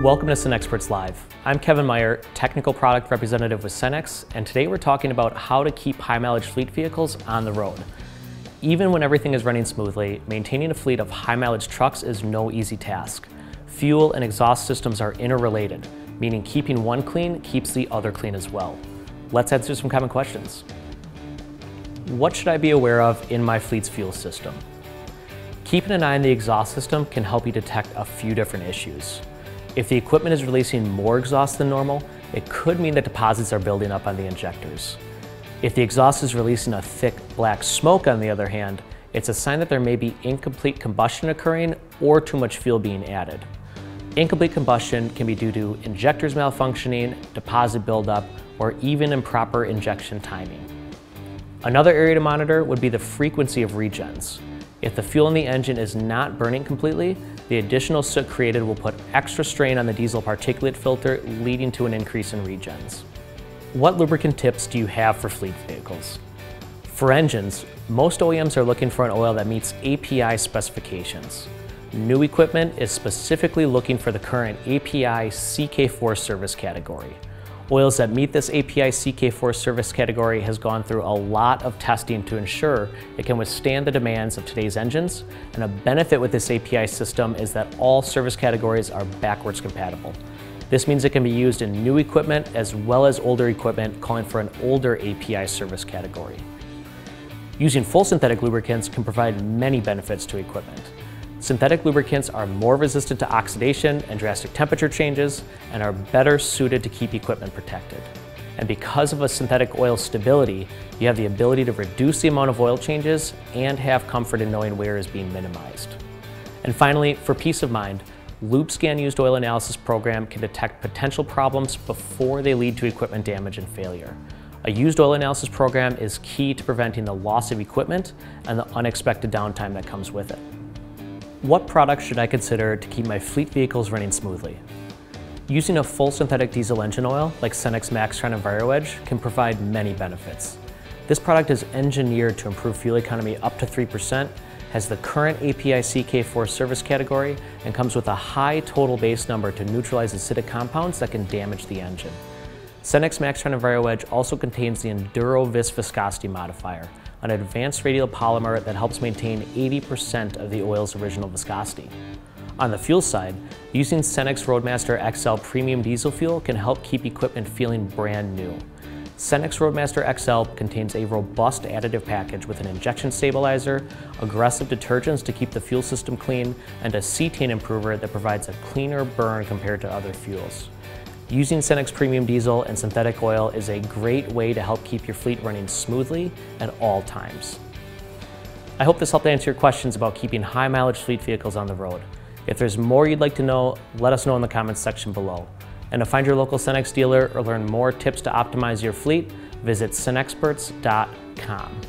Welcome to Cenex Live. I'm Kevin Meyer, Technical Product Representative with Cenex, and today we're talking about how to keep high-mileage fleet vehicles on the road. Even when everything is running smoothly, maintaining a fleet of high-mileage trucks is no easy task. Fuel and exhaust systems are interrelated, meaning keeping one clean keeps the other clean as well. Let's answer some common questions. What should I be aware of in my fleet's fuel system? Keeping an eye on the exhaust system can help you detect a few different issues. If the equipment is releasing more exhaust than normal, it could mean that deposits are building up on the injectors. If the exhaust is releasing a thick black smoke, on the other hand, it's a sign that there may be incomplete combustion occurring or too much fuel being added. Incomplete combustion can be due to injectors malfunctioning, deposit buildup, or even improper injection timing. Another area to monitor would be the frequency of regens. If the fuel in the engine is not burning completely, the additional soot created will put extra strain on the diesel particulate filter, leading to an increase in regens. What lubricant tips do you have for fleet vehicles? For engines, most OEMs are looking for an oil that meets API specifications. New equipment is specifically looking for the current API CK4 service category. Oils that meet this API CK4 service category has gone through a lot of testing to ensure it can withstand the demands of today's engines, and a benefit with this API system is that all service categories are backwards compatible. This means it can be used in new equipment as well as older equipment calling for an older API service category. Using full synthetic lubricants can provide many benefits to equipment. Synthetic lubricants are more resistant to oxidation and drastic temperature changes and are better suited to keep equipment protected. And because of a synthetic oil stability, you have the ability to reduce the amount of oil changes and have comfort in knowing wear is being minimized. And finally, for peace of mind, LubeScan used oil analysis program can detect potential problems before they lead to equipment damage and failure. A used oil analysis program is key to preventing the loss of equipment and the unexpected downtime that comes with it. What products should I consider to keep my fleet vehicles running smoothly? Using a full synthetic diesel engine oil like Cenex Maxtron and VarioEdge can provide many benefits. This product is engineered to improve fuel economy up to 3%, has the current API CK4 service category, and comes with a high total base number to neutralize acidic compounds that can damage the engine. Cenex Maxtron and VarioEdge also contains the EnduroVis viscosity modifier, an advanced radial polymer that helps maintain 80% of the oil's original viscosity. On the fuel side, using Cenex Roadmaster XL Premium Diesel Fuel can help keep equipment feeling brand new. Cenex Roadmaster XL contains a robust additive package with an injection stabilizer, aggressive detergents to keep the fuel system clean, and a cetane improver that provides a cleaner burn compared to other fuels. Using Cenex Premium Diesel and synthetic oil is a great way to help keep your fleet running smoothly at all times. I hope this helped answer your questions about keeping high-mileage fleet vehicles on the road. If there's more you'd like to know, let us know in the comments section below. And to find your local Cenex dealer or learn more tips to optimize your fleet, visit cenexperts.com.